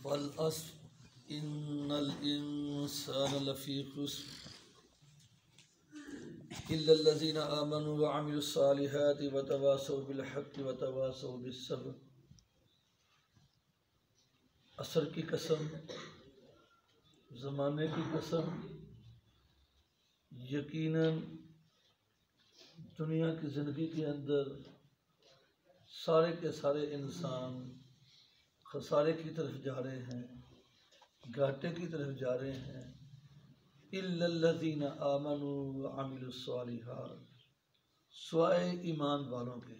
والعصر إن الإنسان لفي خسر إلا الذين آمنوا وعملوا الصالحات وتواصوا بالحق وتواصوا بالصبر۔ عصر کی قسم، زمانے کی قسم، یقیناً دنیا کی زندگی کے اندر سارے کے سارے انسان خسارے کی طرف جا رہے ہیں، گھاٹے کی طرف جا رہے ہیں۔ الا الذین آمنوا وعملوا الصالحات، سوائے ایمان والوں کے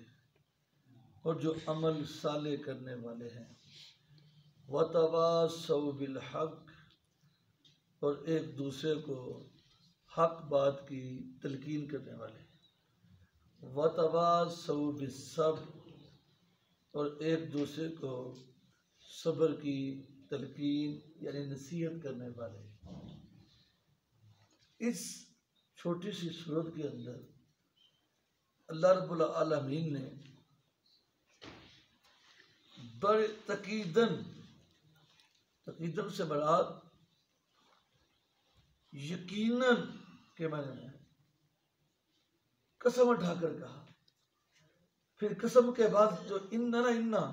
اور جو عمل صالح کرنے والے ہیں۔ وتواصوا بالحق، اور ایک دوسرے کو حق بات کی تلقین کرنے والے ہیں۔ وتواصوا بالصبر، اور ایک دوسرے کو صبر کی تلقین یعنی نصیحت کرنے والے۔ اس چھوٹی سی صورت کے اندر اللہ رب العالمین نے بڑے تقیداً سے مراد یقیناً کے معنی میں قسم اٹھا کر کہا۔ پھر قسم کے بعد جو انا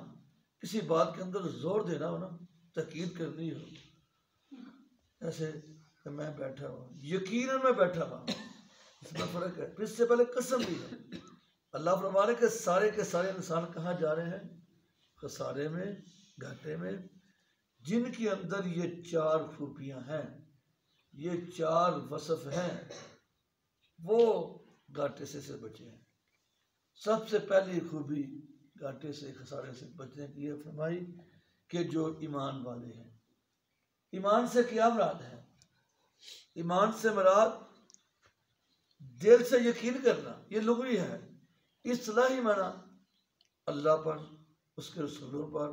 کسی بات کے اندر زور دینا ہو نا، تاکید کرنی ہو، ایسے کہ میں بیٹھا ہوں، یقیناً میں بیٹھا ہوں، اس میں فرق ہے۔ پھر اس سے پہلے قسم بھی ہے۔ اللہ فرمانے کے سارے انسان کہاں جا رہے ہیں؟ خسارے میں، گھاٹے میں، جن کے اندر یہ 4 خوبیاں ہیں، یہ 4 وصف ہیں، وہ گھاٹے سے بچے ہیں۔ سب سے پہلی خوبی گھاٹے سے، خسارے سے بچنے کی یہ فرمائی کہ جو ایمان والے ہیں۔ ایمان سے کیا مراد ہے؟ ایمان سے مراد دل سے یقین کرنا، یہ لغوی ہے۔ اصطلاحی معنی اللہ پر، اس کے رسولوں پر،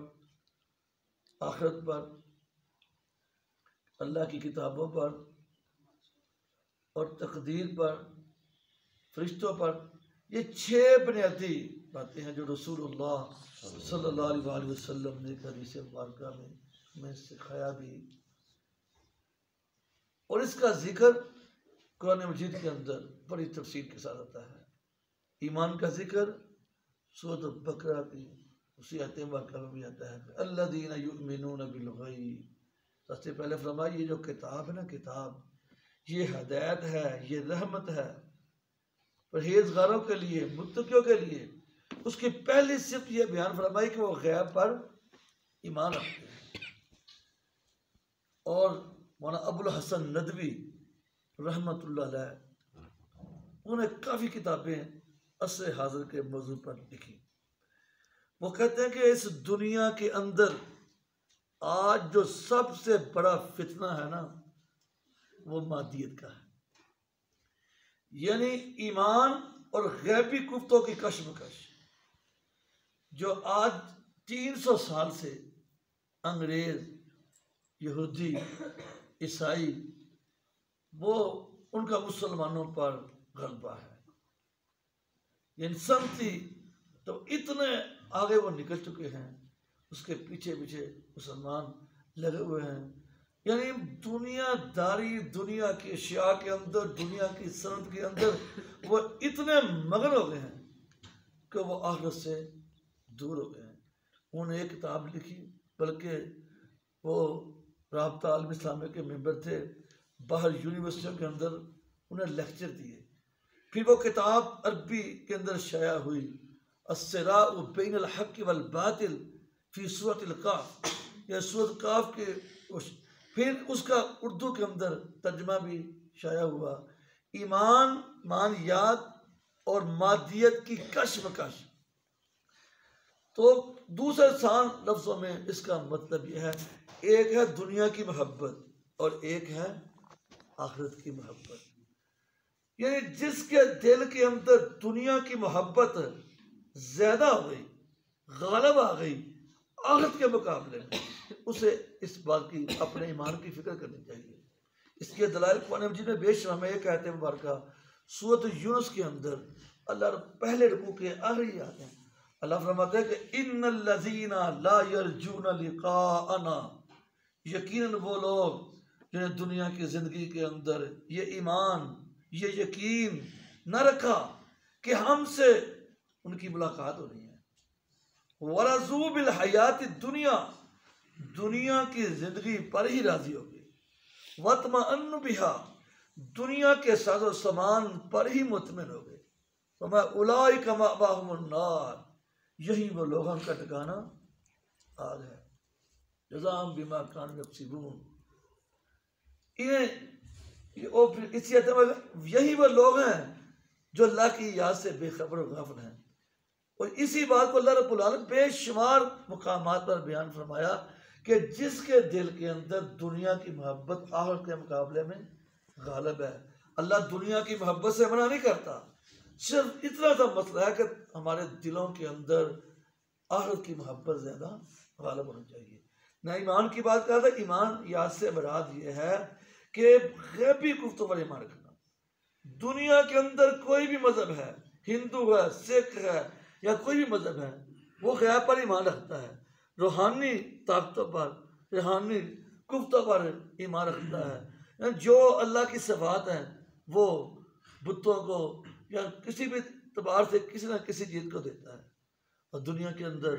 آخرت پر، اللہ کی کتابوں پر اور تقدیر پر، فرشتوں پر۔ یہ 6 بنیادی باتیں ہیں جو رسول اللہ صلی اللہ علیہ وسلم نے حدیث مبارکہ میں ہمیں سکھایا بھی، اور اس کا ذکر قرآن مجید کے اندر بڑی تفصیل کے ساتھ آتا ہے۔ ایمان کا ذکر سورۃ بقرہ کی اسی آیت مبارکہ میں بھی آتا ہے، الذین یؤمنون بالغیب۔ سب سے پہلے فرمایا یہ جو کتاب ہے نا، کتاب یہ ہدایت ہے، یہ رحمت ہے پرہیزگاروں کے لیے، متقیوں کے لیے۔ اس کی پہلی صفت یہ بیان فرمائی کہ وہ غیب پر ایمان رکھتے ہیں۔ اور مولانا ابو الحسن ندوی رحمت اللہ علیہ، انہوں نے کافی کتابیں عصر حاضر کے موضوع پر لکھی۔ وہ کہتے ہیں کہ اس دنیا کے اندر آج جو سب سے بڑا فتنہ ہے نا، وہ مادیت کا ہے، یعنی ایمان اور غیبی گفتوں کی کشمکش، جو آج 300 سال سے انگریز، یہودی، عیسائی، وہ ان کا مسلمانوں پر غلبہ ہے۔ یعنی سمتی تو اتنے آگے وہ نکل چکے ہیں، اس کے پیچھے مسلمان لگے ہوئے ہیں۔ یعنی دنیا داری، دنیا کی اشیاء کے اندر، دنیا کی صنعت کے اندر وہ اتنے مگن ہو گئے ہیں کہ وہ آخرت سے دور ہو گئے ہیں۔ انہوں نے ایک کتاب لکھی، بلکہ وہ رابطہ عالم اسلامیہ کے ممبر تھے، باہر یونیورسٹیوں کے اندر انہیں لیکچر دیے۔ پھر وہ کتاب عربی کے اندر شائع ہوئی، الصراع بین الحق والباطل فی سورۃ القاف، یہ سورۃ قاف کے۔ پھر اس کا اردو کے اندر ترجمہ بھی شائع ہوا، ایمان، مانیات اور مادیت کی کشمکش۔ تو دوسرے آسان لفظوں میں اس کا مطلب یہ ہے، ایک ہے دنیا کی محبت اور ایک ہے آخرت کی محبت۔ یعنی جس کے دل کے اندر دنیا کی محبت زیادہ ہو گئی، غالب آ گئی آخرت کے مقابلے میں، اسے اس بات کی اپنے ایمان کی فکر کرنی چاہیے۔ اس کے دلائل قرآن مجید میں بے شمار میں ایک آیت مبارکہ سورۃ یونس کے اندر اللہ پہلے رکوع کے آخری آیت ہیں، اللہ فرماتے ہیں کہ ان الذین لا یرجون لقاءنا یقیناً وہ لوگ جنہیں دنیا کی زندگی کے اندر یہ ایمان، یہ یقین نہ رکھا کہ ہم سے ان کی ملاقات ہونی ہے، وَرَضُوا بِالْحَيَاةِ الدُّنْيَا، دنیا کی زندگی پر ہی راضی ہو گئے، وَاطْمَأَنُّوا بِهَا، دنیا کے ساز و سامان پر ہی مطمئن ہو گئے، وَمَا أُولَٰئِكَ مَأْوَاهُمُ النَّارُ، یہی وہ لوگوں کا ٹھکانہ آگ ہے، جزاء بما كانوا يكسبون، اسی یہی وہ لوگ ہیں جو اللہ کی یاد سے بے خبر و غافل ہیں۔ اور اسی بات کو اللہ رب العالمین بے شمار مقامات پر بیان فرمایا کہ جس کے دل کے اندر دنیا کی محبت آخرت کے مقابلے میں غالب ہے۔ اللہ دنیا کی محبت سے منع نہیں کرتا، صرف اتنا سا مسئلہ ہے کہ ہمارے دلوں کے اندر آخرت کی محبت زیادہ غالب ہونی چاہیے۔ نہ ایمان کی بات کہا تھا، ایمان یاد سے مراد یہ ہے کہ غیبی گفتگو پر ایمان رکھنا۔ دنیا کے اندر کوئی بھی مذہب ہے، ہندو ہے، سکھ ہے یا کوئی بھی مذہب ہے، وہ غیب پر ایمان رکھتا ہے، روحانی طاقتوں پر، روحانی گفتگو پر ایمان رکھتا ہے۔ جو اللہ کی صفات ہیں وہ بتوں کو یا کسی بھی اعتبار سے کسی نہ کسی چیز کو دیتا ہے۔ اور دنیا کے اندر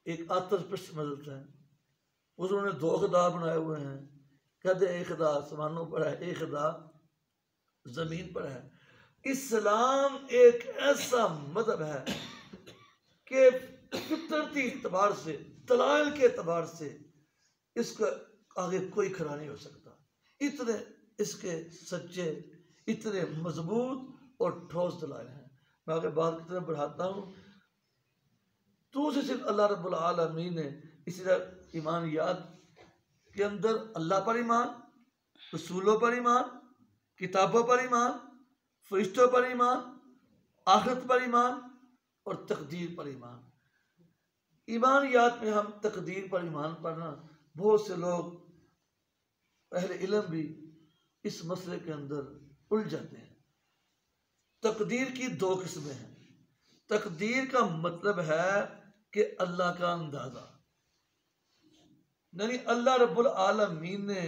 ایک آتش پرست مذہب ہے، اس نے دو خدا بنائے ہوئے ہیں، کہتے ایک خدا آسمانوں پر ہے، ایک خدا زمین پر ہے۔ اسلام ایک ایسا مذہب ہے کہ فطرتی اعتبار سے، دلائل کے اعتبار سے اس کا آگے کوئی کھڑا نہیں ہو سکتا، اتنے اس کے سچے، اتنے مضبوط اور ٹھوس دلائل ہیں۔ میں آگے بات کی طرف بڑھاتا ہوں۔ تو سے صرف اللہ رب العالمین نے اسی طرح ایمانیات کے اندر اللہ پر ایمان، رسولوں پر ایمان، کتابوں پر ایمان، فرشتوں پر ایمان، آخرت پر ایمان اور تقدیر پر ایمان۔ ایمانیات میں ہم تقدیر پر ایمان پڑھنا، بہت سے لوگ اہل علم بھی اس مسئلے کے اندر الجھ جاتے ہیں۔ تقدیر کی دو قسمیں ہیں۔ تقدیر کا مطلب ہے کہ اللہ کا اندازہ، یعنی اللہ رب العالمین نے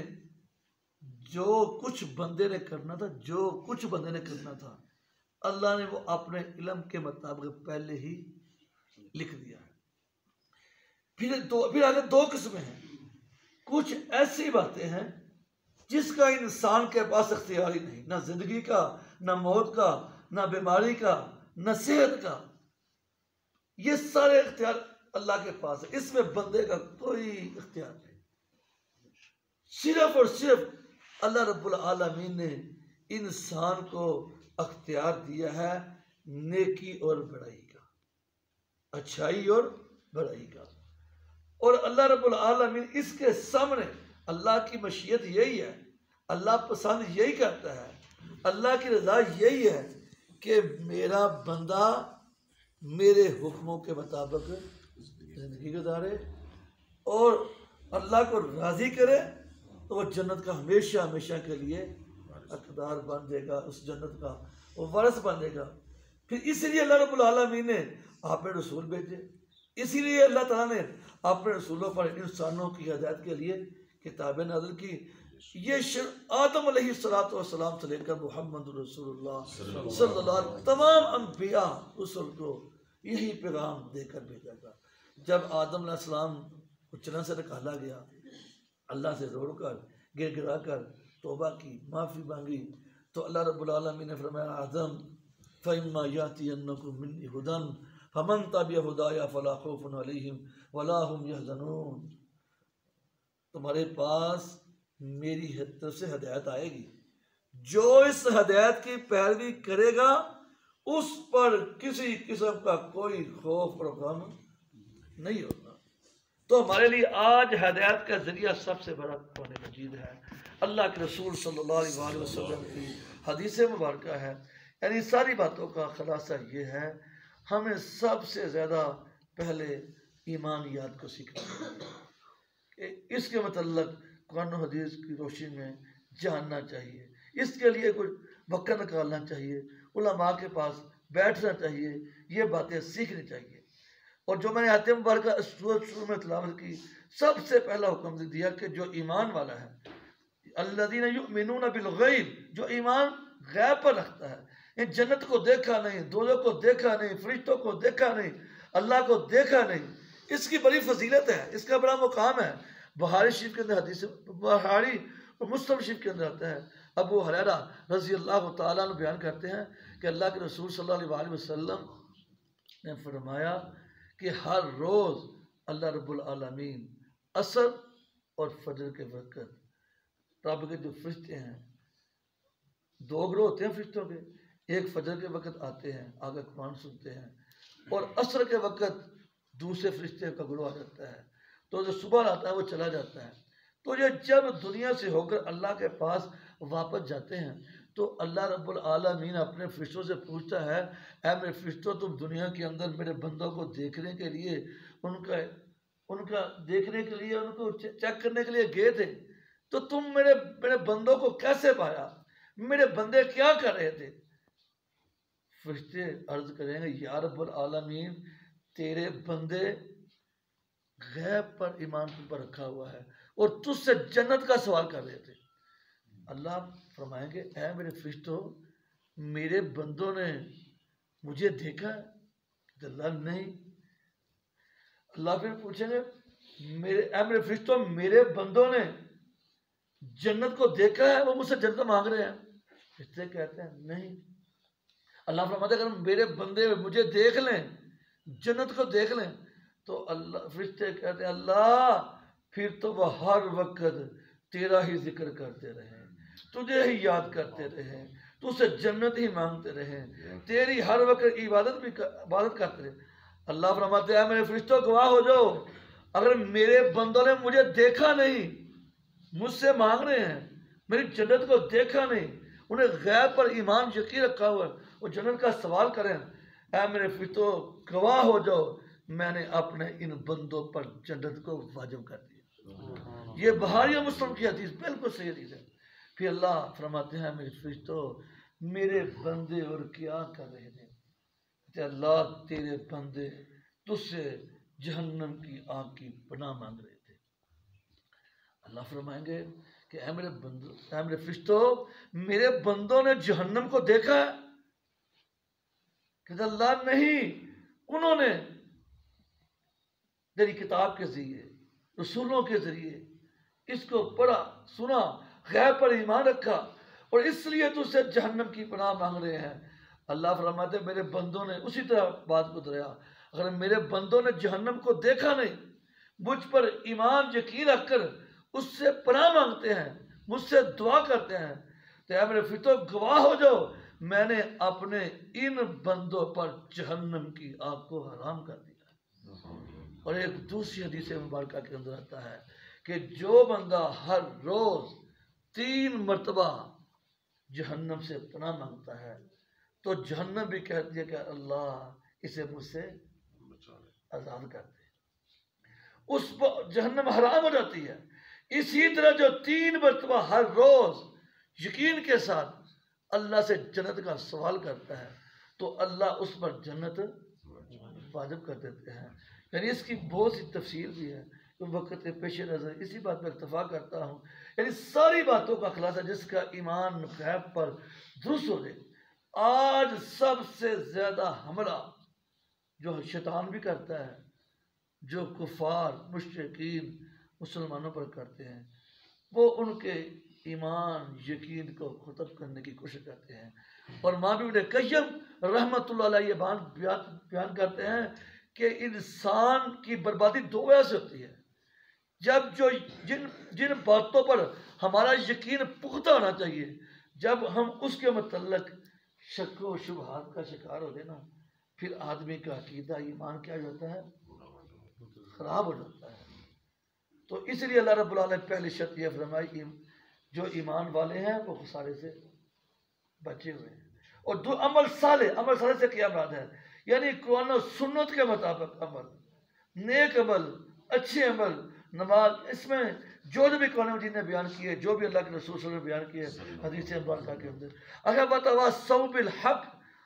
جو کچھ بندے نے کرنا تھا، اللہ نے وہ اپنے علم کے مطابق پہلے ہی لکھ دیا ہے۔ پھر آگے دو قسمیں ہیں۔ کچھ ایسی باتیں ہیں جس کا انسان کے پاس اختیار ہی نہیں، نہ زندگی کا، نہ موت کا، نہ بیماری کا، نہ صحت کا، یہ سارے اختیار اللہ کے پاس ہے، اس میں بندے کا کوئی اختیار نہیں۔ صرف اور صرف اللہ رب العالمین نے انسان کو اختیار دیا ہے نیکی اور بڑائی کا، اچھائی اور بڑائی کا، اور اللہ رب العالمین اس کے سامنے، اللہ کی مشیت یہی ہے، اللہ پسند یہی کرتا ہے، اللہ کی رضا یہی ہے کہ میرا بندہ میرے حکموں کے مطابق زندگی گزارے اور اللہ کو راضی کرے، تو وہ جنت کا ہمیشہ ہمیشہ کے لیے حقدار بن جائے گا، اس جنت کا وہ وارث بنے گا۔ پھر اسی لیے اللہ رب العالمین نے اپنے رسول بھیجے، اسی لیے اللہ تعالیٰ نے اپنے رسولوں پر انسانوں کی ہدایت کے لیے کتابیں نازل کی۔ یہ آدم علیہ السلام سے لے کر محمد رسول اللہ صلی اللہ علیہ وسلم تمام انبیاء رسول کو یہی پیغام دے کر بھیجا گیا۔ جب آدم علیہ السلام کو جنت سے نکالا گیا، اللہ سے رو کر گر گرا کر توبہ کی، معافی مانگی، تو اللہ رب العالمین نے فرمایا آدم فَإِمَّا يَأْتِيَنَّكُم مِّنِّي هُدًى فَمَن تَبِعَ هُدَايَ فَلَا خَوْفٌ عَلَيْهِمْ وَلَا هُمْ يَحْزَنُونَ، تمہارے پاس میری طرف سے ہدایت آئے گی، جو اس ہدایت کی پیروی کرے گا اس پر کسی قسم کا کوئی خوف اور غم نہیں ہوگا۔ تو ہمارے لیے آج ہدایت کا ذریعہ سب سے بڑا قرآن مجید ہے، اللہ کے رسول صلی اللہ علیہ وسلم کی حدیث مبارکہ ہے۔ یعنی ساری باتوں کا خلاصہ یہ ہے، ہمیں سب سے زیادہ پہلے ایمانیات کو سیکھنا ہے، اس کے متعلق قرآن و حدیث کی روشنی میں جاننا چاہیے، اس کے لیے کچھ وقت نکالنا چاہیے، علماء کے پاس بیٹھنا چاہیے، یہ باتیں سیکھنی چاہیے۔ اور جو میں نے آیت مبارکہ شروع میں تلاوت کی، سب سے پہلا حکم دیا کہ جو ایمان والا ہے، الذین یؤمنون بالغیب، جو ایمان غیب پر رکھتا ہے، ان جنت کو دیکھا نہیں، دوزخ کو دیکھا نہیں، فرشتوں کو دیکھا نہیں، اللہ کو دیکھا نہیں، اس کی بڑی فضیلت ہے، اس کا بڑا مقام ہے۔ بخاری شریف کے اندر حدیث، بخاری اور مسلم شریف کے اندر آتا ہے، ابو ہریرہ رضی اللہ تعالیٰ عنہ بیان کرتے ہیں کہ اللہ کے رسول صلی اللہ علیہ وسلم نے فرمایا کہ ہر روز اللہ رب العالمین عصر اور فجر کے وقت رب کے جو فرشتے ہیں، دو گروہ ہوتے ہیں فرشتوں کے، ایک فجر کے وقت آتے ہیں، آگے قرآن سنتے ہیں، اور عصر کے وقت دوسرے فرشتے کا گروہ آ جاتا ہے، تو جو صبح آتا ہے وہ چلا جاتا ہے۔ تو یہ جب دنیا سے ہو کر اللہ کے پاس واپس جاتے ہیں تو اللہ رب العالمین اپنے فرشتوں سے پوچھتا ہے، اے میرے فرشتوں، تم دنیا کے اندر میرے بندوں کو دیکھنے کے لیے، ان کا دیکھنے کے لیے، ان کو چیک کرنے کے لیے گئے تھے، تو تم میرے بندوں کو کیسے پایا؟ میرے بندے کیا کر رہے تھے؟ فرشتے عرض کریں گے، یا رب العالمین، تیرے بندے غیب پر ایمان پر رکھا ہوا ہے اور تجھ سے جنت کا سوال کر رہے تھے۔ اللہ فرمائیں گے، اے میرے فرشتوں، میرے بندوں نے مجھے دیکھا ہے؟ کہ اللہ نہیں۔ اللہ پھر پوچھیں گے، اے میرے فرشتوں، میرے بندوں نے جنت کو دیکھا ہے؟ وہ مجھ سے جنت مانگ رہے ہیں۔ فرشتے کہتے ہیں نہیں۔ اللہ فرماتے ہیں، اگر میرے بندے مجھے دیکھ لیں، جنت کو دیکھ لیں، تو اللہ، فرشتے کہتے ہیں، اللہ پھر تو وہ ہر وقت تیرا ہی ذکر کرتے رہے، تجھے ہی یاد کرتے رہے، تجھ سے جنت ہی مانگتے رہے، تیری ہر وقت عبادت کرتے رہے۔ اللہ فرماتے ہیں، میرے فرشتوں گواہ ہو جاؤ، اگر میرے بندوں نے مجھے دیکھا نہیں، مجھ سے مانگ رہے ہیں، میری جنت کو دیکھا نہیں، انہیں غیب پر ایمان یقین رکھا ہوا ہے، وہ جنت کا سوال کریں، اے میرے فرشتوں گواہ ہو جاؤ، میں نے اپنے ان بندوں پر جنت کو واجب کر دیا۔ یہ بخاری اور مسلم کی حدیث، بالکل صحیح حدیث ہے۔ پھر اللہ فرماتے ہیں، میرے فرشتوں، میرے بندے اور کیا کر رہے تھے؟ کہ اللہ، تیرے بندے تجھ سے جہنم کی آگ کی پناہ مانگ رہے تھے۔ اللہ فرمائیں گے کہ اے میرے فرشتوں، میرے بندوں نے جہنم کو دیکھا ہے؟ کہ اللہ نہیں، انہوں نے تیری کتاب کے ذریعے، رسولوں کے ذریعے اس کو پڑھا، سنا، غیب پر ایمان رکھا، اور اس لیے تجھ سے جہنم کی پناہ مانگ رہے ہیں۔ اللہ فرماتے ہیں، میرے بندوں نے اسی طرح بات کو دہرایا، اگر میرے بندوں نے جہنم کو دیکھا نہیں، مجھ پر ایمان یقین رکھ کر اس سے پناہ مانگتے ہیں، مجھ سے دعا کرتے ہیں، تو اے میرے فرشتوں گواہ ہو جاؤ، میں نے اپنے ان بندوں پر جہنم کی آگ کو حرام کر دیا۔ اور ایک دوسری حدیث مبارکہ کے اندر آتا ہے کہ جو بندہ ہر روز 3 مرتبہ جہنم سے پناہ مانگتا ہے تو جہنم بھی کہتی ہے کہ اللہ اسے مجھ سے آزاد کر دے، اس پر جہنم حرام ہو جاتی ہے۔ اسی طرح جو 3 مرتبہ ہر روز یقین کے ساتھ اللہ سے جنت کا سوال کرتا ہے تو اللہ اس پر جنت واجب کر دیتے ہیں۔ یعنی اس کی بہت سی تفصیل بھی ہے، تو وقت پیش نظر اسی بات پر اتفاق کرتا ہوں، یعنی ساری باتوں کا خلاصہ جس کا ایمان غیب پر درست ہو جائے۔ آج سب سے زیادہ حملہ جو شیطان بھی کرتا ہے، جو کفار مشرکین مسلمانوں پر کرتے ہیں، وہ ان کے ایمان یقین کو ختم کرنے کی کوشش کرتے ہیں۔ اور مولوی ابن قیم رحمۃ اللہ علیہ یہ بیان کرتے ہیں کہ انسان کی بربادی 2 وجہ سے ہوتی ہے، جب جن باتوں پر ہمارا یقین پختہ ہونا چاہیے، جب ہم اس کے متعلق شک و شبہات کا شکار ہو گئے نا، پھر آدمی کا عقیدہ ایمان کیا ہوتا ہے؟ خراب ہو جاتا ہے۔ تو اس لیے اللہ رب العالمین پہلی شرط یہ فرمائی، جو ایمان والے ہیں وہ خسارے سے بچے ہوئے ہیں۔ اور عمل صالح سے کیا مراد ہے؟ یعنی قرآن و سنت کے مطابق عمل، نیک عمل، اچھے عمل، نماز، اس میں جو بھی قرآن مجید نے بیان کیے، جو بھی اللہ کے رسول صلی اللہ علیہ وسلم نے بیان کیے حدیث مبارکہ کے اندر۔ اگر بتواصوا بالحق،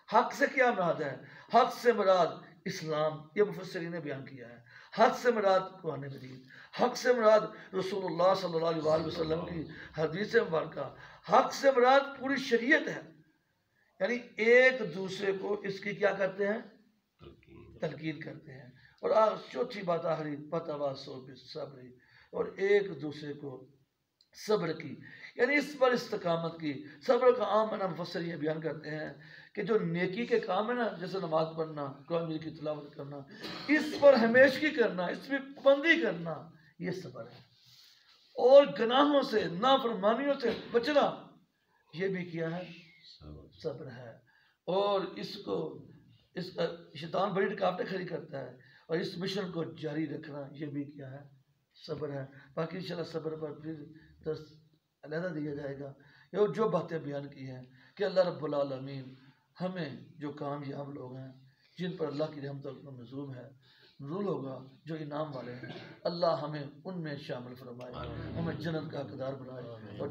حق سے کیا مراد ہے؟ حق سے مراد اسلام، یہ مفسرین نے بیان کیا ہے۔ حق سے مراد قرآن مجید، حق سے مراد رسول اللہ صلی اللہ علیہ وآلہ وسلم کی حدیث مبارکہ، حق سے مراد پوری شریعت ہے، یعنی ایک دوسرے کو اس کی کیا کرتے ہیں؟ تلقین کرتے ہیں۔ اور چوتھی بات آخری، پتواصوا بالصبر، اور ایک دوسرے کو صبر کی، یعنی اس پر استقامت کی۔ صبر کا عام معنی مفسر یہ بیان کرتے ہیں کہ جو نیکی کے کام ہے نا، جیسے نماز پڑھنا، قرآن مجید کی تلاوت کرنا، اس پر ہمیشگی کرنا، اس میں پابندی کرنا، یہ صبر ہے۔ اور گناہوں سے، نافرمانیوں سے بچنا، یہ بھی کیا ہے؟ صبر ہے۔ اور اس شیطان بڑی رکاوٹیں کھڑی کرتا ہے، اور اس مشن کو جاری رکھنا، یہ بھی کیا ہے؟ صبر ہے۔ باقی انشاءاللہ صبر پر پھر درس علیحدہ دیا جائے گا۔ یہ جو باتیں بیان کی ہیں کہ اللہ رب العالمین ہمیں، جو کامیاب لوگ ہیں، جن پر اللہ کی رحمت نزول ہوگا، جو انعام والے ہیں، اللہ ہمیں ان میں شامل فرمائے، ہمیں جنت کا حقدار بنائے، اور